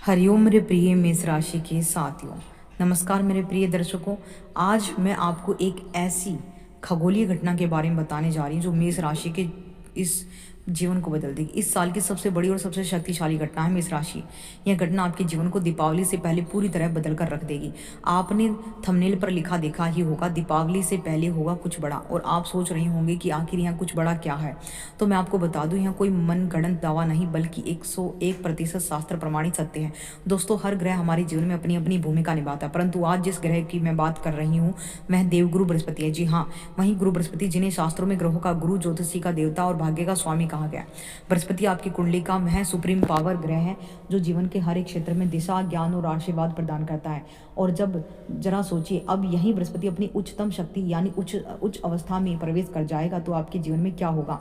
हरिओम मेरे प्रिय मेष राशि के साथियों। नमस्कार मेरे प्रिय दर्शकों। आज मैं आपको एक ऐसी खगोलीय घटना के बारे में बताने जा रही हूँ जो मेष राशि के इस जीवन को बदल देगी। इस साल की सबसे बड़ी और सबसे शक्तिशाली घटना है मेष राशि। यह घटना आपके जीवन को दीपावली से पहले पूरी तरह बदल कर रख देगी। आपने थंबनेल पर लिखा देखा ही होगा, दीपावली से पहले होगा कुछ बड़ा। और आप सोच रहे होंगे कि आखिर यहाँ कुछ बड़ा क्या है। तो मैं आपको बता दूं, यहाँ कोई मनगढ़ंत दावा नहीं बल्कि 101% शास्त्र प्रमाणित सत्य है। दोस्तों, हर ग्रह हमारे जीवन में अपनी अपनी भूमिका निभाता है, परंतु आज जिस ग्रह की मैं बात कर रही हूँ वह देवगुरु बृहस्पति है। जी हाँ, वही गुरु बृहस्पति, जिन्हें शास्त्रों में ग्रहों का गुरु, ज्योतिषी का देवता और भाग्य का स्वामी कहा गया। बृहस्पति आपकी कुंडली का वह सुप्रीम पावर ग्रह है जो जीवन के हर एक क्षेत्र में दिशा, ज्ञान और आशीर्वाद प्रदान करता है। और जब जरा सोचिए, अब यही बृहस्पति अपनी उच्चतम शक्ति यानी उच्च अवस्था में प्रवेश कर जाएगा तो आपके जीवन में क्या होगा।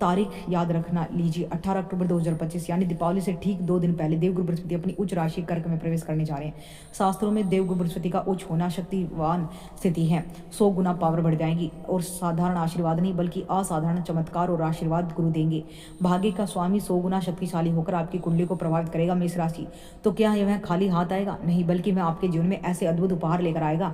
तारीख याद रखना लीजिए, 18 अक्टूबर 2025 यानी दीपावली से ठीक 2 दिन पहले देवगुरु बृहस्पति अपनी उच्च राशि कर्क में प्रवेश करने जा रहे हैं। शास्त्रों में देवगुरु बृहस्पति का उच्च होना शक्तिवान स्थिति है। 100 गुना पावर बढ़ जाएगी और साधारण आशीर्वाद नहीं बल्कि असाधारण चमत्कार और आशीर्वाद गुरु देंगे। भाग्य का स्वामी 100 गुना शक्तिशाली होकर आपकी कुंडली को प्रभावित करेगा। मेष राशि, तो क्या वह खाली हाथ आएगा? नहीं, बल्कि वह आपके जीवन में ऐसे अद्भुत उपहार लेकर आएगा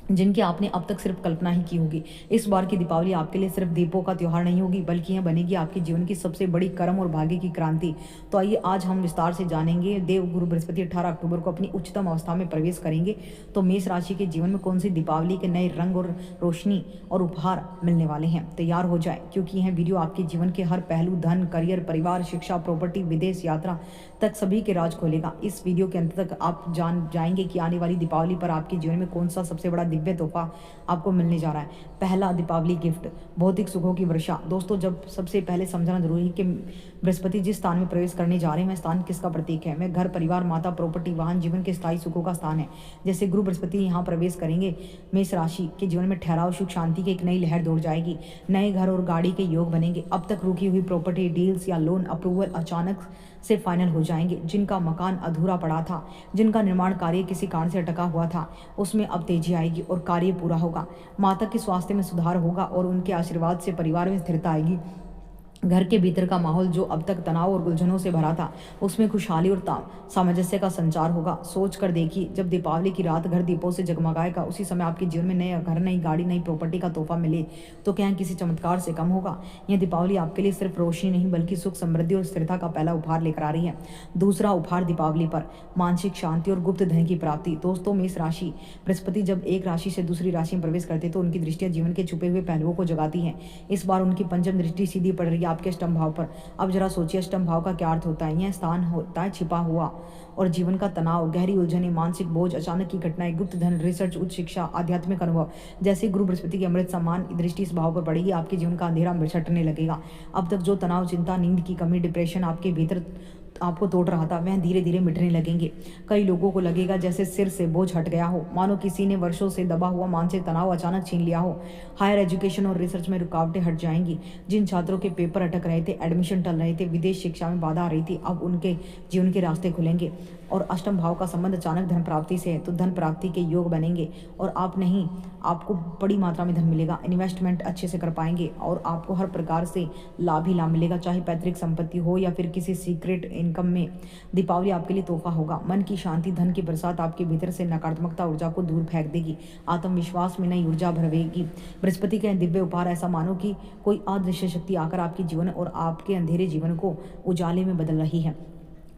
जिनकी आपने अब तक सिर्फ कल्पना ही की होगी। इस बार की दीपावली आपके लिए सिर्फ दीपों का त्योहार नहीं होगी बल्कि यह बनेगी आपके जीवन की सबसे बड़ी कर्म और भाग्य की क्रांति। तो आइए आज हम विस्तार से जानेंगे। देव गुरु बृहस्पति 18 अक्टूबर को अपनी उच्चतम अवस्था में प्रवेश करेंगे तो मेष राशि के जीवन में कौन सी दीपावली के नए रंग और रोशनी और उपहार मिलने वाले हैं। तैयार हो जाए, क्योंकि यह वीडियो आपके जीवन के हर पहलू, धन, करियर, परिवार, शिक्षा, प्रॉपर्टी, विदेश यात्रा तक सभी के राज खोलेगा। इस वीडियो के अंत तक आप जान जाएंगे कि आने वाली दीपावली पर आपके जीवन में कौन सा सबसे बड़ा दिव्य तोहफा आपको मिलने जा रहा है। पहला दीपावली गिफ्ट, भौतिक सुखों की वर्षा। दोस्तों, जब सबसे पहले समझना जरूरी है कि बृहस्पति जिस स्थान में प्रवेश करने जा रहे हैं वह स्थान किसका प्रतीक है। वह घर, परिवार, माता, प्रॉपर्टी, वाहन, जीवन के स्थायी सुखों का स्थान है। जैसे गुरु बृहस्पति यहाँ प्रवेश करेंगे, मेष राशि के जीवन में ठहराव, सुख, शांति की एक नई लहर दौड़ जाएगी। नए घर और गाड़ी के योग बनेंगे। अब तक रुकी हुई प्रॉपर्टी डील्स या लोन अप्रूवल अचानक से फाइनल हो जाएंगे। जिनका मकान अधूरा पड़ा था, जिनका निर्माण कार्य किसी कारण से अटका हुआ था, उसमें अब तेजी आएगी और कार्य पूरा होगा। माता के स्वास्थ्य में सुधार होगा और उनके आशीर्वाद से परिवार में स्थिरता आएगी। घर के भीतर का माहौल जो अब तक तनाव और उलझनों से भरा था उसमें खुशहाली और सामंजस्य का संचार होगा। सोच कर देखिए, जब दीपावली की रात घर दीपों से जगमगाएगा उसी समय आपके जीवन में नए घर, नई गाड़ी, नई प्रॉपर्टी का तोहफा मिले तो क्या किसी चमत्कार से कम होगा। यह दीपावली आपके लिए सिर्फ रोशनी नहीं बल्कि सुख, समृद्धि और स्थिरता का पहला उपहार लेकर आ रही है। दूसरा उपहार दीपावली पर मानसिक शांति और गुप्त धन की प्राप्ति। दोस्तों, मेष राशि, बृहस्पति जब एक राशि से दूसरी राशि में प्रवेश करते तो उनकी दृष्टियां जीवन के छुपे हुए पहलुओं को जगाती हैं। इस बार उनकी पंचम दृष्टि सीधी पड़ रही है आपके अष्टम भाव पर। अब जरा सोचिए, अष्टम भाव का क्या अर्थ होता है। यह स्थान होता है छिपा हुआ और जीवन का तनाव, गहरी उलझने, मानसिक बोझ, अचानक की घटनाएं, गुप्त धन, रिसर्च, उच्च शिक्षा, आध्यात्मिक अनुभव। जैसे गुरु बृहस्पति की अमृत समान दृष्टि इस भाव पर पड़ेगी, आपके जीवन का अंधेरा छटने लगेगा। अब तक जो तनाव, चिंता, नींद की कमी, डिप्रेशन आपके भीतर आपको तोड़ रहा था वह धीरे धीरे मिटने लगेंगे। कई लोगों को लगेगा जैसे सिर से बोझ हट गया हो, मानो किसी ने वर्षों से दबा हुआ मानसिक तनाव अचानक छीन लिया हो। हायर एजुकेशन और रिसर्च में रुकावटें हट जाएंगी। जिन छात्रों के पेपर अटक रहे थे, एडमिशन टल रहे थे, विदेश शिक्षा में बाधा आ रही थी, अब उनके जीवन के रास्ते खुलेंगे। और अष्टम भाव का संबंध अचानक धन प्राप्ति से है तो धन प्राप्ति के योग बनेंगे और आपको बड़ी मात्रा में धन मिलेगा। इन्वेस्टमेंट अच्छे से कर पाएंगे और आपको हर प्रकार से लाभ ही लाभ मिलेगा, चाहे पैतृक संपत्ति हो या फिर किसी सीक्रेट इनकम में। दीपावली आपके लिए तोहफा होगा। मन की शांति, धन की बरसात आपके भीतर से नकारात्मकता ऊर्जा को दूर फेंक देगी, आत्मविश्वास में नई ऊर्जा भरवेगी। बृहस्पति के दिव्य उपहार, ऐसा मानो कि कोई अदृश्य शक्ति आकर आपके जीवन और आपके अंधेरे जीवन को उजाले में बदल रही है।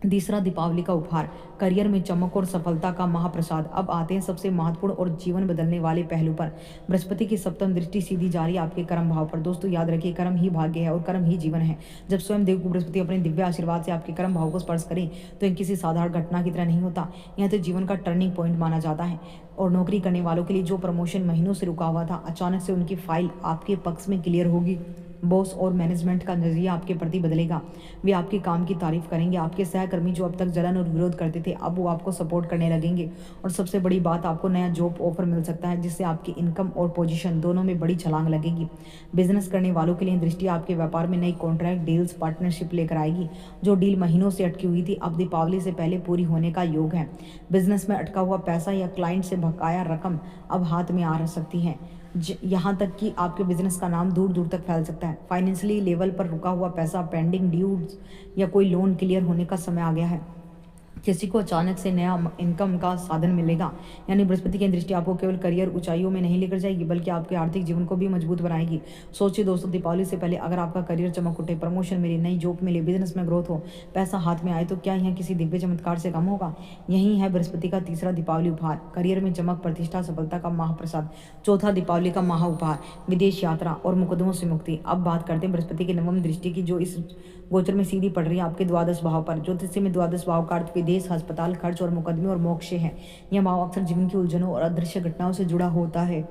तीसरा दीपावली का उपहार, करियर में चमक और सफलता का महाप्रसाद। अब आते हैं सबसे महत्वपूर्ण और जीवन बदलने वाले पहलू पर। बृहस्पति की सप्तम दृष्टि सीधी जा रही है आपके कर्म भाव पर। दोस्तों, याद रखिए, कर्म ही भाग्य है और कर्म ही जीवन है। जब स्वयं देवगुरु बृहस्पति अपने दिव्य आशीर्वाद से आपके कर्म भाव को स्पर्श करें तो यह किसी साधारण घटना की तरह नहीं होता। यह तो जीवन का टर्निंग पॉइंट माना जाता है। और नौकरी करने वालों के लिए जो प्रमोशन महीनों से रुका हुआ था, अचानक से उनकी फाइल आपके पक्ष में क्लियर होगी। बॉस और मैनेजमेंट का नजरिया आपके प्रति बदलेगा। वे आपके काम की तारीफ करेंगे। आपके सहकर्मी जो अब तक जलन और विरोध करते थे अब वो आपको सपोर्ट करने लगेंगे। और सबसे बड़ी बात, आपको नया जॉब ऑफर मिल सकता है जिससे आपकी इनकम और पोजीशन दोनों में बड़ी छलांग लगेगी। बिजनेस करने वालों के लिए दृष्टि आपके व्यापार में नई कॉन्ट्रैक्ट, डील्स, पार्टनरशिप लेकर आएगी। जो डील महीनों से अटकी हुई थी अब दीपावली से पहले पूरी होने का योग है। बिजनेस में अटका हुआ पैसा या क्लाइंट से बकाया रकम अब हाथ में आ सकती है। यहाँ तक कि आपके बिजनेस का नाम दूर दूर तक फैल सकता है। फाइनेंशियली लेवल पर रुका हुआ पैसा, पेंडिंग ड्यूज या कोई लोन क्लियर होने का समय आ गया है। किसी को अचानक से नया इनकम का साधन मिलेगा। यानी बृहस्पति की दृष्टि आपको केवल करियर ऊंचाइयों में नहीं लेकर जाएगी, बल्कि आपके आर्थिक जीवन को भी मजबूत बनाएगी। सोचिए दोस्तों, दीपावली से पहले अगर आपका करियर चमक उठे, प्रमोशन मिले, नई जॉब मिले, बिजनेस में ग्रोथ हो, पैसा हाथ में आए, तो क्या यह किसी दिव्य चमत्कार से कम होगा? यही है बृहस्पति का तीसरा दीपावली उपहार, करियर में चमक, प्रतिष्ठा, सफलता का महाप्रसाद। चौथा दीपावली का महा उपहार, विदेश यात्रा और मुकदमों से मुक्ति। अब बात करते हैं बृहस्पति की नवम दृष्टि की, जो इस गोचर में सीधी पड़ रही है आपके द्वादश भाव पर। ज्योतिषी में द्वादश भाव का अर्थ विदेश, अस्पताल, खर्च और मुकदमे और मोक्ष है। यह भाव अक्सर जीवन की उलझनों और अदृश्य घटनाओं से जुड़ा होता है।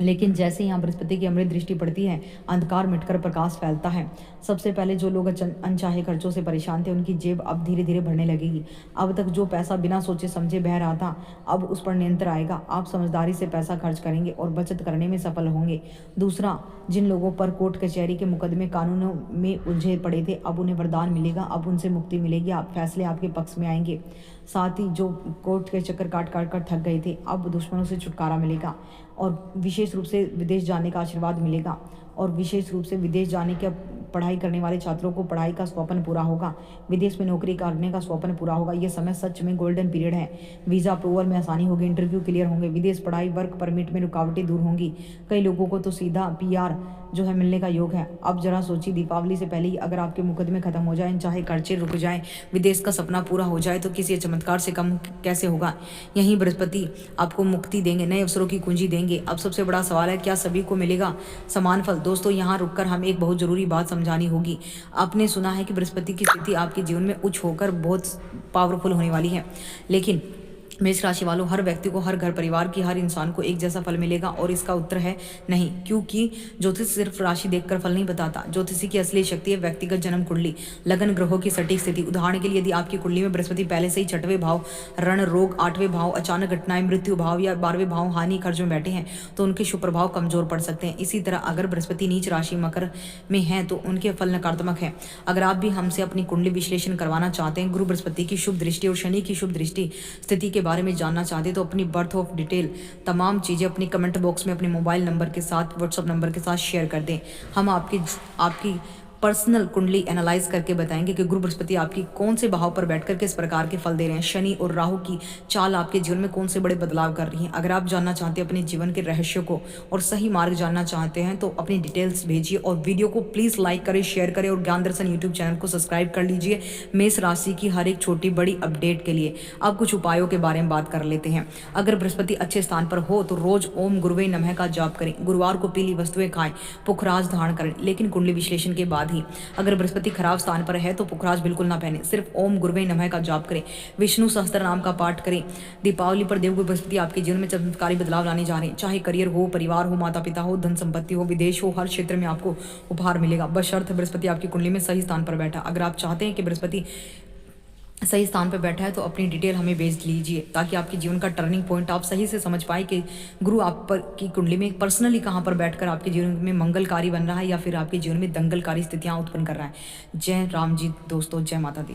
लेकिन जैसे यहाँ बृहस्पति की अमृत दृष्टि पड़ती है, अंधकार मिटकर प्रकाश फैलता है। सबसे पहले जो लोग अनचाहे खर्चों से परेशान थे, उनकी जेब अब धीरे धीरे भरने लगेगी। अब तक जो पैसा बिना सोचे समझे बह रहा था, अब उस पर नियंत्रण आएगा। आप समझदारी से पैसा खर्च करेंगे और बचत करने में सफल होंगे। दूसरा, जिन लोगों पर कोर्ट कचहरी के मुकदमे कानूनों में उलझे पड़े थे, अब उन्हें वरदान मिलेगा, अब उनसे मुक्ति मिलेगी, आप फैसले आपके पक्ष में आएंगे। साथ ही जो कोर्ट के चक्कर काट काट कर थक गए थे, अब दुश्मनों से छुटकारा मिलेगा और विशेष रूप से विदेश जाने का आशीर्वाद मिलेगा। और विशेष रूप से विदेश जाने के पढ़ाई करने वाले छात्रों को पढ़ाई का स्वप्न पूरा होगा, विदेश में नौकरी करने का स्वप्न पूरा होगा। यह समय सच में गोल्डन पीरियड है। वीज़ा अप्रूवल में आसानी होगी, इंटरव्यू क्लियर होंगे, विदेश पढ़ाई वर्क परमिट में रुकावटें दूर होंगी। कई लोगों को तो सीधा पीआर जो है मिलने का योग है। अब जरा सोचिए, दीपावली से पहले ही अगर आपके मुकदमे खत्म हो जाएं, चाहे खर्चे रुक जाएं, विदेश का सपना पूरा हो जाए, तो किसी चमत्कार से कम कैसे होगा? यहीं बृहस्पति आपको मुक्ति देंगे, नए अवसरों की कुंजी देंगे। अब सबसे बड़ा सवाल है, क्या सभी को मिलेगा समान फल? दोस्तों, यहाँ रुककर हमें एक बहुत जरूरी बात समझानी होगी। आपने सुना है कि बृहस्पति की स्थिति आपके जीवन में उच्च होकर बहुत पावरफुल होने वाली है, लेकिन मेष राशि वालों, हर व्यक्ति को, हर घर परिवार की हर इंसान को एक जैसा फल मिलेगा? और इसका उत्तर है नहीं, क्योंकि ज्योतिष सिर्फ राशि देखकर फल नहीं बताता। ज्योतिषी की असली शक्ति है व्यक्तिगत जन्म कुंडली, लगन ग्रहों की सटीक स्थिति। उदाहरण के लिए, यदि आपकी कुंडली में बृहस्पति पहले से ही 6वें भाव रण रोग, 8वें भाव अचानक घटनाएं, मृत्यु भाव या 12वें भाव हानि खर्च में बैठे हैं, तो उनके शुभ प्रभाव कमजोर पड़ सकते हैं। इसी तरह अगर बृहस्पति नीच राशि मकर में है, तो उनके फल नकारात्मक है। अगर आप भी हमसे अपनी कुंडली विश्लेषण करवाना चाहते हैं, गुरु बृहस्पति की शुभ दृष्टि और शनि की शुभ दृष्टि स्थिति के बारे में जानना चाहते हैं, तो अपनी बर्थ ऑफ डिटेल तमाम चीज़ें अपनी कमेंट बॉक्स में अपने मोबाइल नंबर के साथ, व्हाट्सअप नंबर के साथ शेयर कर दें। हम आपकी पर्सनल कुंडली एनालाइज करके बताएंगे कि गुरु बृहस्पति आपकी कौन से भाव पर बैठकर किस प्रकार के फल दे रहे हैं। शनि और राहु की चाल आपके जीवन में कौन से बड़े बदलाव कर रही हैं। अगर आप जानना चाहते हैं अपने जीवन के रहस्य को और सही मार्ग जानना चाहते हैं, तो अपनी डिटेल्स भेजिए और वीडियो को प्लीज़ लाइक करें, शेयर करें और ज्ञान दर्शन यूट्यूब चैनल को सब्सक्राइब कर लीजिए मेष राशि की हर एक छोटी बड़ी अपडेट के लिए। अब कुछ उपायों के बारे में बात कर लेते हैं। अगर बृहस्पति अच्छे स्थान पर हो, तो रोज ओम गुरुवे नमः का जाप करें। गुरुवार को पीली वस्तुएं खाएं, पुखराज धारण करें, लेकिन कुंडली विश्लेषण के बाद ही। अगर बृहस्पति खराब स्थान पर है, तो पुखराज बिल्कुल ना पहने, सिर्फ ओम गुरुवे नमः का जाप करें, विष्णु सहस्त्र नाम का पाठ करें। दीपावली पर देवगुरु बृहस्पति आपके जीवन में चमत्कारी बदलाव लाने जा रहे हैं। चाहे करियर हो, परिवार हो, माता पिता हो, धन संपत्ति हो, विदेश हो, हर क्षेत्र में आपको उपहार मिलेगा, बशर्ते बृहस्पति आपकी कुंडली में सही स्थान पर बैठा। अगर आप चाहते हैं कि बृहस्पति सही स्थान पर बैठा है, तो अपनी डिटेल हमें भेज लीजिए, ताकि आपके जीवन का टर्निंग पॉइंट आप सही से समझ पाए कि गुरु आप पर की कुंडली में पर्सनली कहाँ पर बैठकर आपके जीवन में मंगलकारी बन रहा है, या फिर आपके जीवन में दंगलकारी स्थितियाँ उत्पन्न कर रहा है। जय राम जी दोस्तों, जय माता दी।